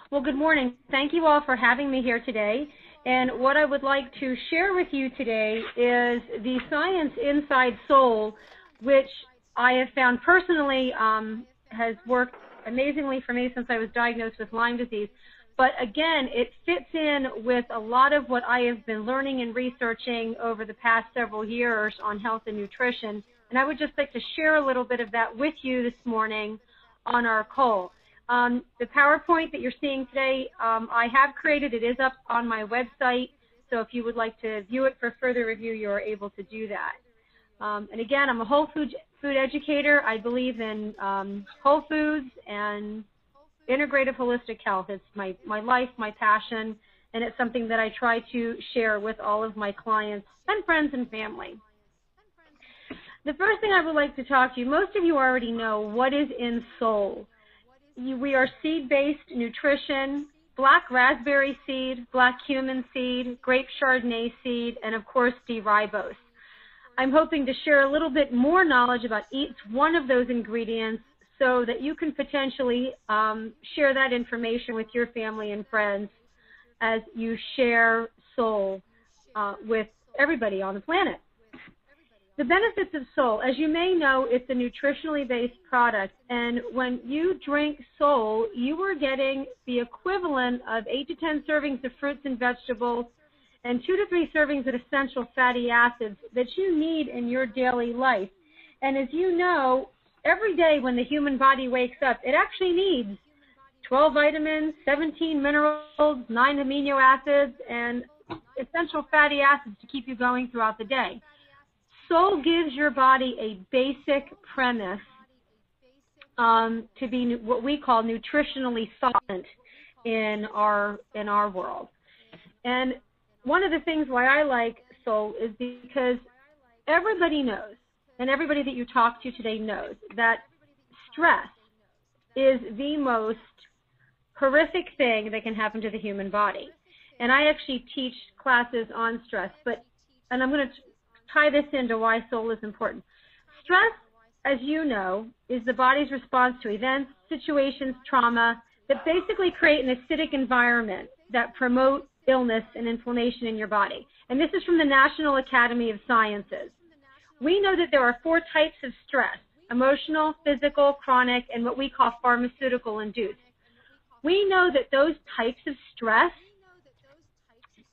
Well, good morning. Thank you all for having me here today. And what I would like to share with you today is the science inside soul, which I have found personally has worked amazingly for me since I was diagnosed with Lyme disease. But again, it fits in with a lot of what I have been learning and researching over the past several years on health and nutrition. And I would just like to share a little bit of that with you this morning on our call. The PowerPoint that you're seeing today, I have created. It is up on my website, so if you would like to view it for further review, you are able to do that. And again, I'm a whole food educator. I believe in whole foods and integrative holistic health. It's my life, my passion, and it's something that I try to share with all of my clients and friends and family. The first thing I would like to talk to you, most of you already know what is in Soul. We are seed-based nutrition, black raspberry seed, black cumin seed, grape Chardonnay seed, and of course D-ribose. I'm hoping to share a little bit more knowledge about each one of those ingredients so that you can potentially share that information with your family and friends as you share Soul with everybody on the planet. The benefits of Soul, as you may know, it's a nutritionally based product, and when you drink Soul, you are getting the equivalent of 8 to 10 servings of fruits and vegetables and 2 to 3 servings of essential fatty acids that you need in your daily life. And as you know, every day when the human body wakes up, it actually needs 12 vitamins, 17 minerals, 9 amino acids, and essential fatty acids to keep you going throughout the day. Soul gives your body a basic premise to be what we call nutritionally solvent in our world. And one of the things why I like Soul is because everybody knows, and everybody that you talk to today knows, that stress is the most horrific thing that can happen to the human body. And I actually teach classes on stress, and I'm going to tie this into why Soul is important. Stress, as you know, is the body's response to events, situations, trauma that basically create an acidic environment that promote illness and inflammation in your body. And this is from the National Academy of Sciences. We know that there are 4 types of stress: emotional, physical, chronic, and what we call pharmaceutical induced. We know that those types of stress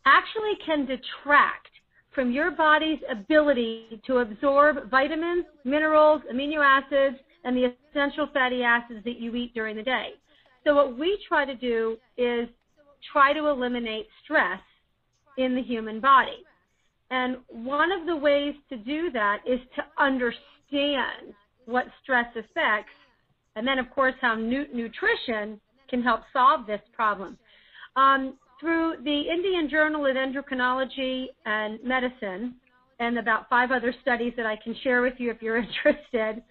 actually can detract from your body's ability to absorb vitamins, minerals, amino acids, and the essential fatty acids that you eat during the day. So what we try to do is try to eliminate stress in the human body. And one of the ways to do that is to understand what stress affects, and then, of course, how nutrition can help solve this problem. Through the Indian Journal of Endocrinology and Medicine, and about 5 other studies that I can share with you if you're interested,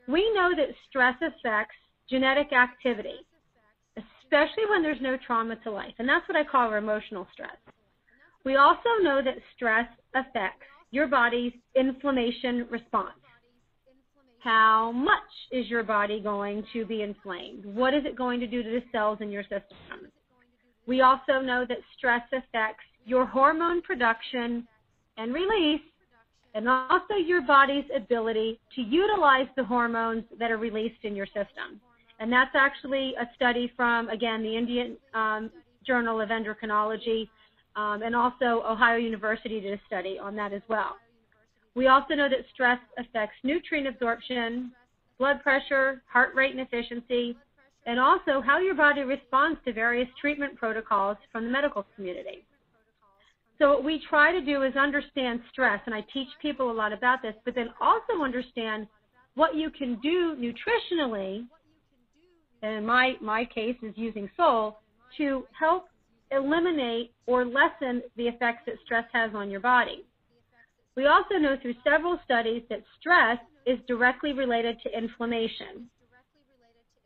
we know that stress affects genetic activity, especially when there's no trauma to life, and that's what I call emotional stress. We also know that stress affects your body's inflammation response. How much is your body going to be inflamed? What is it going to do to the cells in your system? We also know that stress affects your hormone production and release, and also your body's ability to utilize the hormones that are released in your system. And that's actually a study from, again, the Indian Journal of Endocrinology, and also Ohio University did a study on that as well. We also know that stress affects nutrient absorption, blood pressure, heart rate and efficiency, and also how your body responds to various treatment protocols from the medical community. So what we try to do is understand stress, and I teach people a lot about this, but then also understand what you can do nutritionally, and in my case is using Soul, to help eliminate or lessen the effects that stress has on your body. We also know through several studies that stress is directly related to inflammation.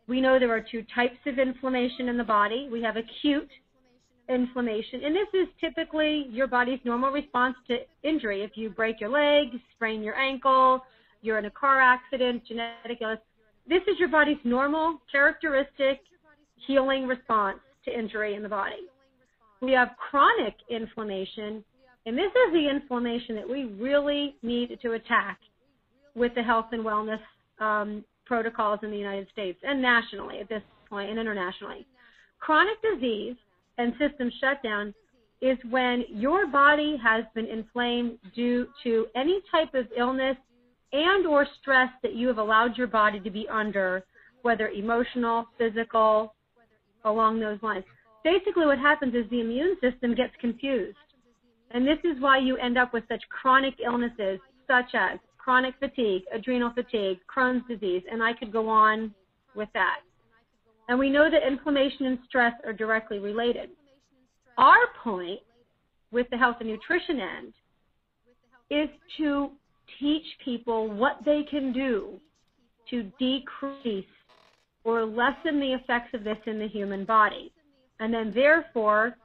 We know there are 2 types of inflammation in the body. We have acute inflammation, and this is typically your body's normal response to injury. If you break your leg, sprain your ankle, you're in a car accident, genetic illness, this is your body's normal, characteristic healing response to injury in the body. We have chronic inflammation, and this is the inflammation that we really need to attack with the health and wellness protocols in the United States and nationally at this point and internationally. Chronic disease and system shutdown is when your body has been inflamed due to any type of illness and or stress that you have allowed your body to be under, whether emotional, physical, along those lines. Basically what happens is the immune system gets confused. And this is why you end up with such chronic illnesses such as chronic fatigue, adrenal fatigue, Crohn's disease, and I could go on with that. And we know that inflammation and stress are directly related. Our point with the health and nutrition end is to teach people what they can do to decrease or lessen the effects of this in the human body. And then therefore,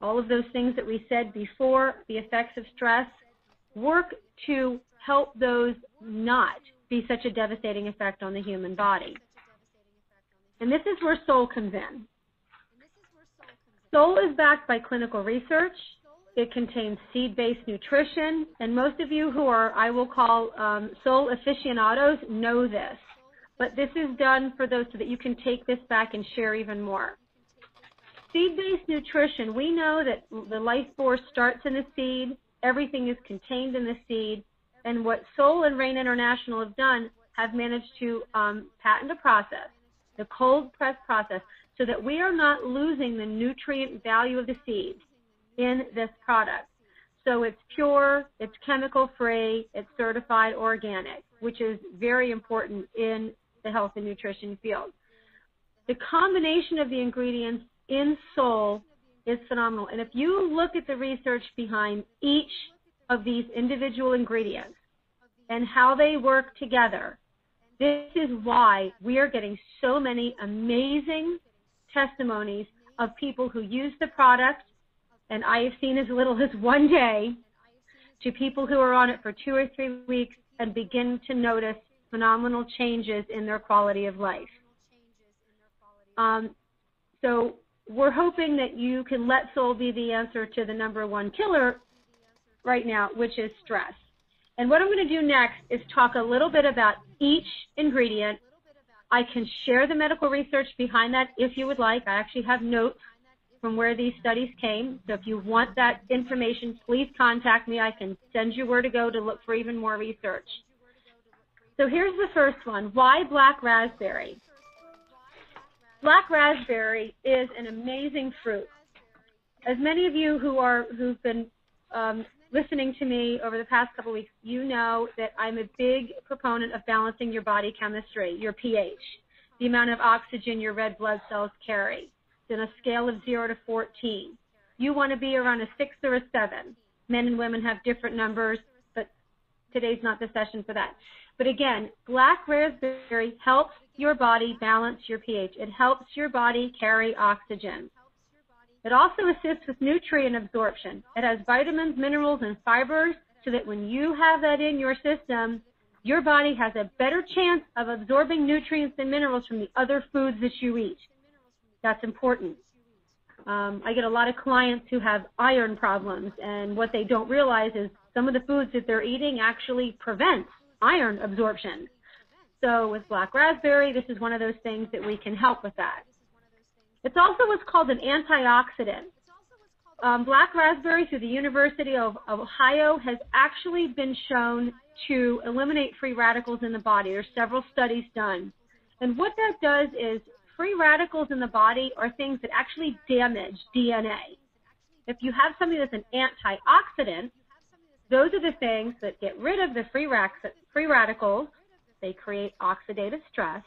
all of those things that we said before, the effects of stress, work to help those not be such a devastating effect on the human body. And this is where Soul comes in. Soul is backed by clinical research. It contains seed-based nutrition, and most of you who are, I will call Soul aficionados, know this. But this is done for those so that you can take this back and share even more. Seed-based nutrition, we know that the life force starts in the seed, everything is contained in the seed, and what Soul and Rain International have done have managed to patent a process, the cold press process, so that we are not losing the nutrient value of the seed in this product. So it's pure, it's chemical-free, it's certified organic, which is very important in the health and nutrition field. The combination of the ingredients in Soul is phenomenal. And if you look at the research behind each of these individual ingredients and how they work together, this is why we are getting so many amazing testimonies of people who use the product, and I have seen as little as one day, to people who are on it for 2 or 3 weeks and begin to notice phenomenal changes in their quality of life. So we're hoping that you can let Soul be the answer to the #1 killer right now, which is stress. And what I'm going to do next is talk a little bit about each ingredient. I can share the medical research behind that if you would like. I actually have notes from where these studies came. So if you want that information, please contact me. I can send you where to go to look for even more research. So here's the first one. Why black raspberry? Black raspberry is an amazing fruit. As many of you who've been listening to me over the past couple of weeks, you know that I'm a big proponent of balancing your body chemistry, your pH, the amount of oxygen your red blood cells carry. It's on a scale of 0 to 14. You want to be around a 6 or a 7. Men and women have different numbers, but today's not the session for that. But again, black raspberry helps your body balance your pH. It helps your body carry oxygen. It also assists with nutrient absorption. It has vitamins, minerals, and fibers so that when you have that in your system, your body has a better chance of absorbing nutrients and minerals from the other foods that you eat. That's important. I get a lot of clients who have iron problems, and what they don't realize is some of the foods that they're eating actually prevent iron absorption. So with black raspberry, this is one of those things that we can help with that. It's also what's called an antioxidant. Black raspberry through the University of Ohio has actually been shown to eliminate free radicals in the body. There's several studies done. And what that does is free radicals in the body are things that actually damage DNA. If you have something that's an antioxidant, those are the things that get rid of the free radicals. They create oxidative stress,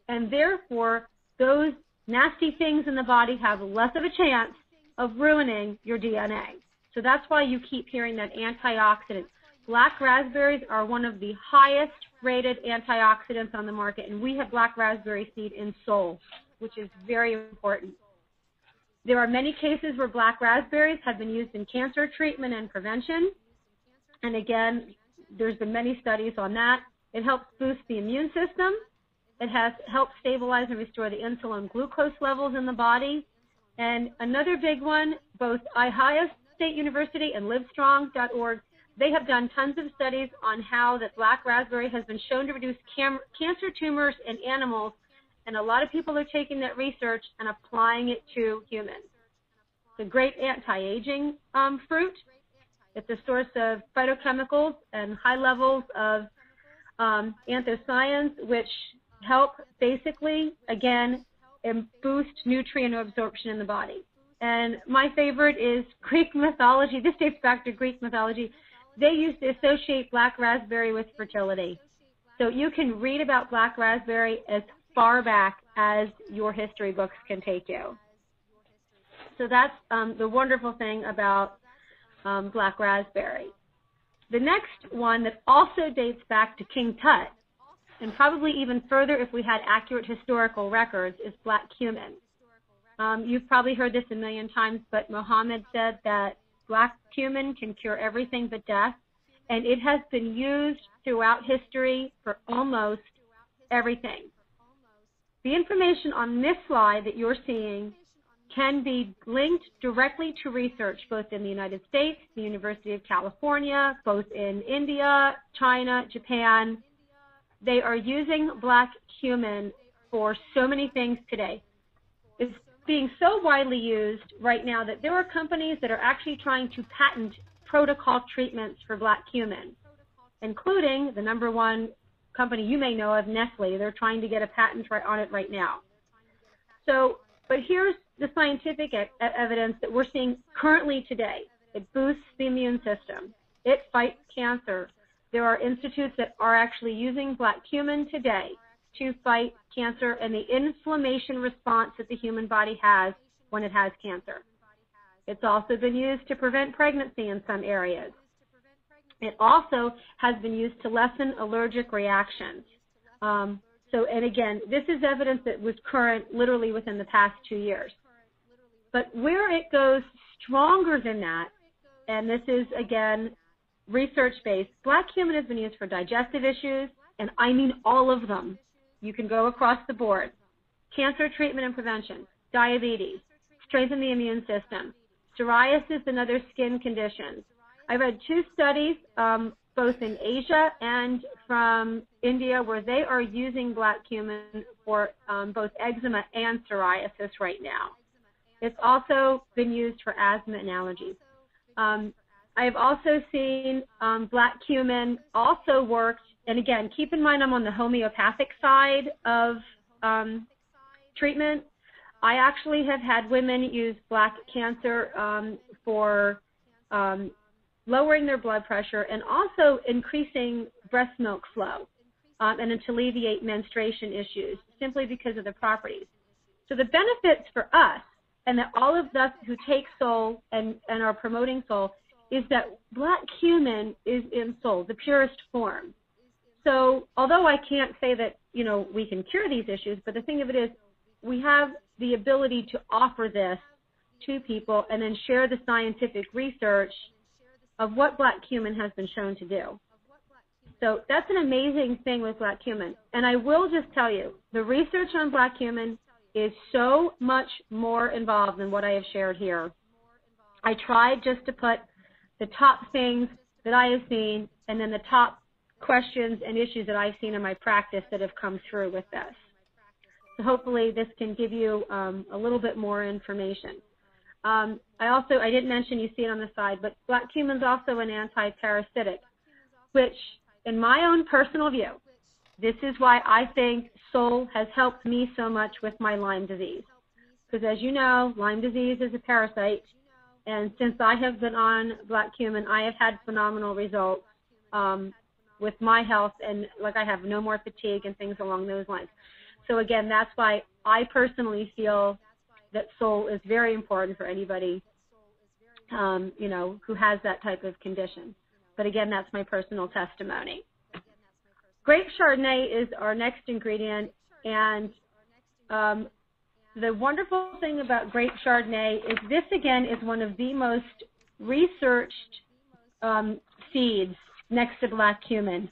and therefore those nasty things in the body have less of a chance of ruining your DNA. So that's why you keep hearing that antioxidant. Black raspberries are one of the highest rated antioxidants on the market, and we have black raspberry seed in Soul, which is very important. There are many cases where black raspberries have been used in cancer treatment and prevention, and again, there's been many studies on that. It helps boost the immune system. It has helped stabilize and restore the insulin glucose levels in the body. And another big one, both Ohio State University and Livestrong.org, they have done tons of studies on how that black raspberry has been shown to reduce cancer tumors in animals, and a lot of people are taking that research and applying it to humans. It's a great anti-aging fruit. It's a source of phytochemicals and high levels of anthocyanins, which help basically, again, boost nutrient absorption in the body. And my favorite is Greek mythology. This dates back to Greek mythology. They used to associate black raspberry with fertility. So you can read about black raspberry as far back as your history books can take you. So that's the wonderful thing about black raspberry. The next one that also dates back to King Tut, and probably even further if we had accurate historical records, is black cumin. You've probably heard this a million times, but Muhammad said that black cumin can cure everything but death, and it has been used throughout history for almost everything. The information on this slide that you're seeing can be linked directly to research both in the United States, the University of California, both in India, China, Japan. They are using black cumin for so many things today. It's being so widely used right now that there are companies that are actually trying to patent protocol treatments for black cumin, including the number one company you may know of, Nestle. They're trying to get a patent on it right now. So, but here's the scientific evidence that we're seeing currently today. It boosts the immune system. It fights cancer. There are institutes that are actually using black cumin today to fight cancer and the inflammation response that the human body has when it has cancer. It's also been used to prevent pregnancy in some areas. It also has been used to lessen allergic reactions. And again, this is evidence that was current literally within the past 2 years. But where it goes stronger than that, and this is, again, research-based, black cumin has been used for digestive issues, and I mean all of them. You can go across the board. Cancer treatment and prevention, diabetes, strengthen the immune system, psoriasis and other skin conditions. I read 2 studies, both in Asia and from India, where they are using black cumin for both eczema and psoriasis right now. It's also been used for asthma and allergies. I have also seen black cumin also worked, and again, keep in mind I'm on the homeopathic side of treatment. I actually have had women use black cancer for lowering their blood pressure and also increasing breast milk flow and to alleviate menstruation issues simply because of the properties. So the benefits for us, and that all of us who take Soul and are promoting Soul, is that black cumin is in Soul, the purest form. So although I can't say that, we can cure these issues, but the thing of it is we have the ability to offer this to people and then share the scientific research of what black cumin has been shown to do. So that's an amazing thing with black cumin. And I will just tell you, the research on black cumin is so much more involved than what I have shared here. I tried just to put the top things that I have seen and then the top questions and issues that I've seen in my practice that have come through with this. So hopefully this can give you a little bit more information. I didn't mention, you see it on the side, but black cumin is also an anti-parasitic, which in my own personal view, this is why I think Soul has helped me so much with my Lyme disease. Because as you know, Lyme disease is a parasite, and since I have been on black cumin, I have had phenomenal results with my health, and like I have no more fatigue and things along those lines. So again, that's why I personally feel that Soul is very important for anybody, who has that type of condition. But again, that's my personal testimony. Grape Chardonnay is our next ingredient, and the wonderful thing about grape Chardonnay is this, again, is one of the most researched seeds next to black cumin.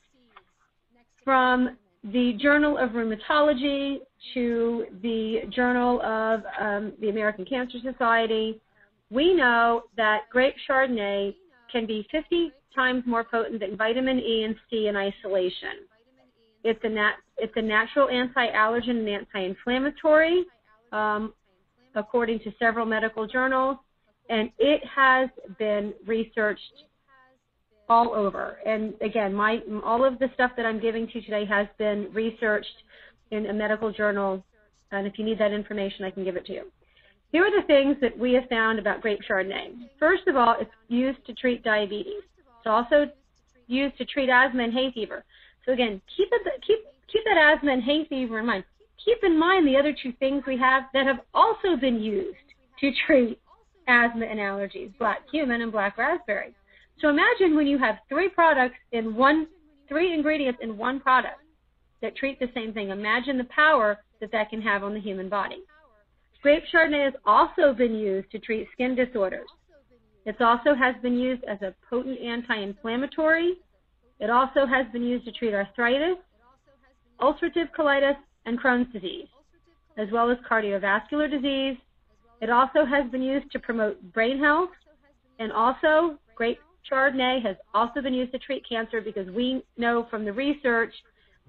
From the Journal of Rheumatology to the Journal of the American Cancer Society, we know that grape Chardonnay can be 50 times more potent than vitamin E and C in isolation. It's a natural anti-allergen and anti-inflammatory, according to several medical journals, and it has been researched all over. And again, all of the stuff that I'm giving to you today has been researched in a medical journal, and if you need that information, I can give it to you. Here are the things that we have found about grape Chardonnay. First of all, it's used to treat diabetes. It's also used to treat asthma and hay fever. So again, keep that asthma and hay fever in mind. Keep in mind the other two things we have that have also been used to treat asthma and allergies, black cumin and black raspberry. So imagine when you have three ingredients in one product that treat the same thing. Imagine the power that can have on the human body. Grape Chardonnay has also been used to treat skin disorders. It also has been used as a potent anti-inflammatory. It also has been used to treat arthritis, ulcerative colitis, and Crohn's disease, as well as cardiovascular disease. It also has been used to promote brain health, and also grape Chardonnay has also been used to treat cancer because we know from the research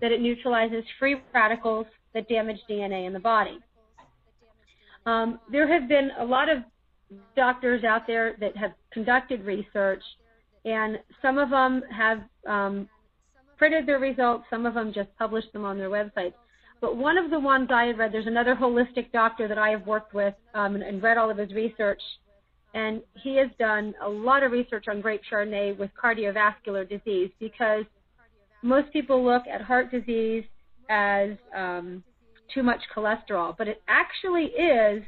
that it neutralizes free radicals that damage DNA in the body. There have been a lot of doctors out there that have conducted research, and some of them have printed their results, some of them just published them on their websites. But one of the ones I have read, there's another holistic doctor that I have worked with and read all of his research, and he has done a lot of research on grape Chardonnay with cardiovascular disease, because most people look at heart disease as too much cholesterol, but it actually is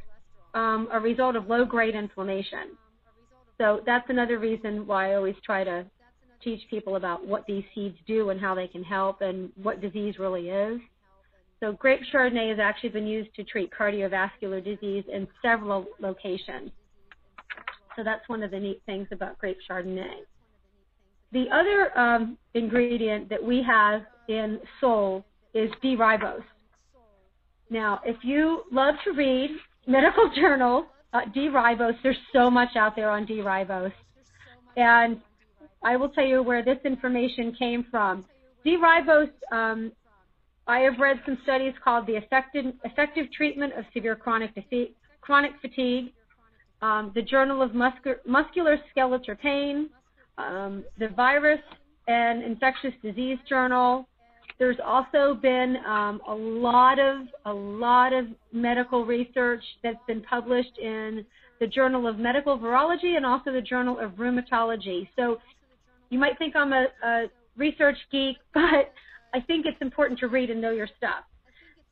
a result of low-grade inflammation. So that's another reason why I always try to teach people about what these seeds do and how they can help and what disease really is. So grape Chardonnay has actually been used to treat cardiovascular disease in several locations. So that's one of the neat things about grape Chardonnay. The other ingredient that we have in Sol is D-ribose. Now, if you love to read medical journals, D-ribose, there's so much out there on D-ribose. And I will tell you where this information came from. D-ribose, I have read some studies called the effective treatment of severe chronic fatigue, the Journal of Musculoskeletal Pain, the Virus and Infectious Disease Journal. There's also been a lot of medical research that's been published in the Journal of Medical Virology and also the Journal of Rheumatology. So you might think I'm a research geek, but I think it's important to read and know your stuff.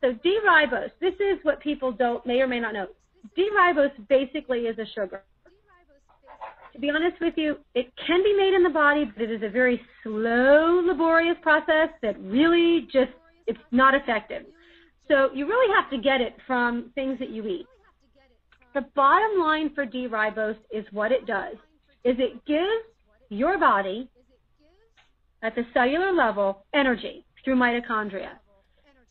So D-ribose, this is what people may or may not know. D-ribose basically is a sugar. To be honest with you, it can be made in the body, but it is a very slow, laborious process that really it's not effective. So you really have to get it from things that you eat. The bottom line for D-ribose is what it does, is it gives your body, at the cellular level, energy through mitochondria.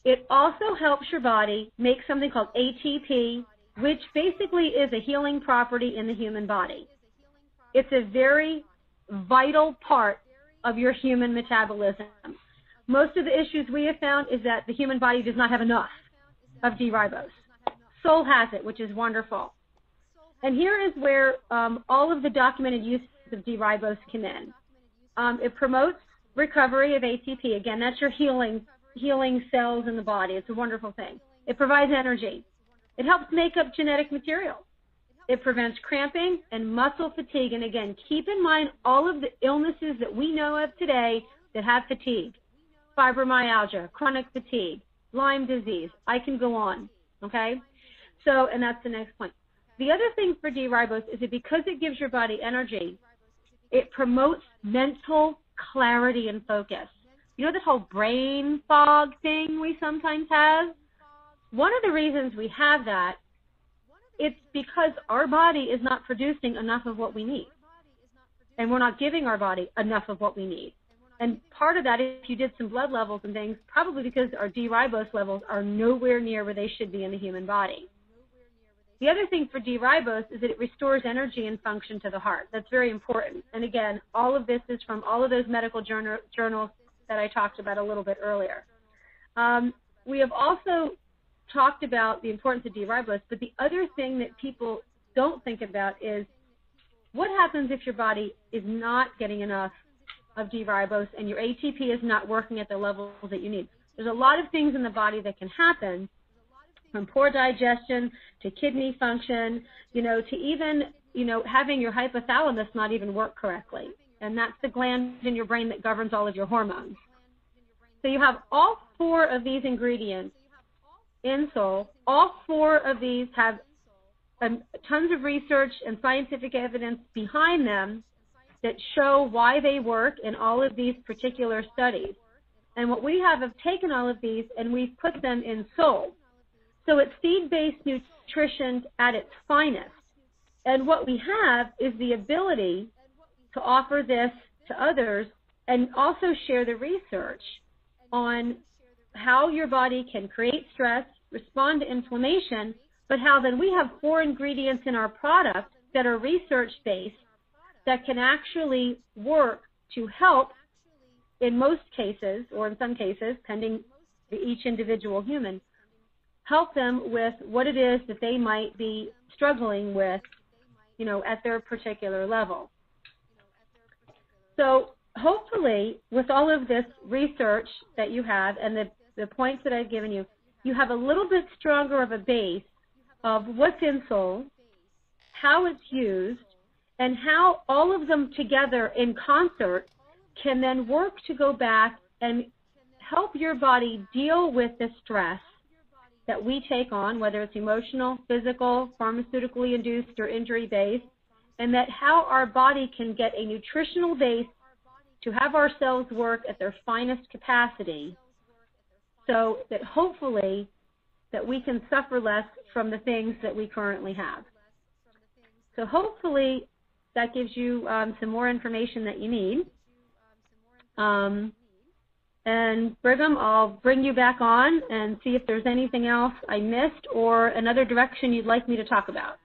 It also helps your body make something called ATP, which basically is a healing property in the human body. It's a very vital part of your human metabolism. Most of the issues we have found is that the human body does not have enough of D-ribose. Sol has it, which is wonderful. And here is where all of the documented uses of D-ribose come in. It promotes recovery of ATP. Again, that's your healing cells in the body. It's a wonderful thing. It provides energy. It helps make up genetic material. It prevents cramping and muscle fatigue. And again, keep in mind all of the illnesses that we know of today that have fatigue. Fibromyalgia, chronic fatigue, Lyme disease. I can go on, okay? So, and that's the next point. The other thing for D-ribose is that because it gives your body energy, it promotes mental clarity and focus. You know this whole brain fog thing we sometimes have? One of the reasons we have that, it's because our body is not producing enough of what we need. And we're not giving our body enough of what we need. And part of that, if you did some blood levels and things, probably because our D-ribose levels are nowhere near where they should be in the human body. The other thing for D-ribose is that it restores energy and function to the heart. That's very important. And again, all of this is from all of those medical journals that I talked about a little bit earlier. We have also talked about the importance of D-ribose, but the other thing that people don't think about is what happens if your body is not getting enough of D-ribose and your ATP is not working at the levels that you need. There's a lot of things in the body that can happen, from poor digestion to kidney function, to even, having your hypothalamus not even work correctly. And that's the gland in your brain that governs all of your hormones. So you have all 4 of these ingredients in Soul. All 4 of these have tons of research and scientific evidence behind them that show why they work in all of these particular studies. And what we have taken all of these and we've put them in Soul. So it's seed-based nutrition at its finest. And what we have is the ability to offer this to others and also share the research on how your body can create stress, respond to inflammation, but how then we have 4 ingredients in our product that are research-based that can actually work to help, in most cases, or in some cases, pending each individual human, help them with what it is that they might be struggling with, at their particular level. So hopefully, with all of this research that you have and the points that I've given you, you have a little bit stronger of a base of what's in Soul, how it's used, and how all of them together in concert can then work to go back and help your body deal with the stress that we take on, whether it's emotional, physical, pharmaceutically induced, or injury-based, and that how our body can get a nutritional base to have our cells work at their finest capacity so that hopefully that we can suffer less from the things that we currently have. So hopefully that gives you some more information that you need. And Brigham, I'll bring you back on and see if there's anything else I missed or another direction you'd like me to talk about.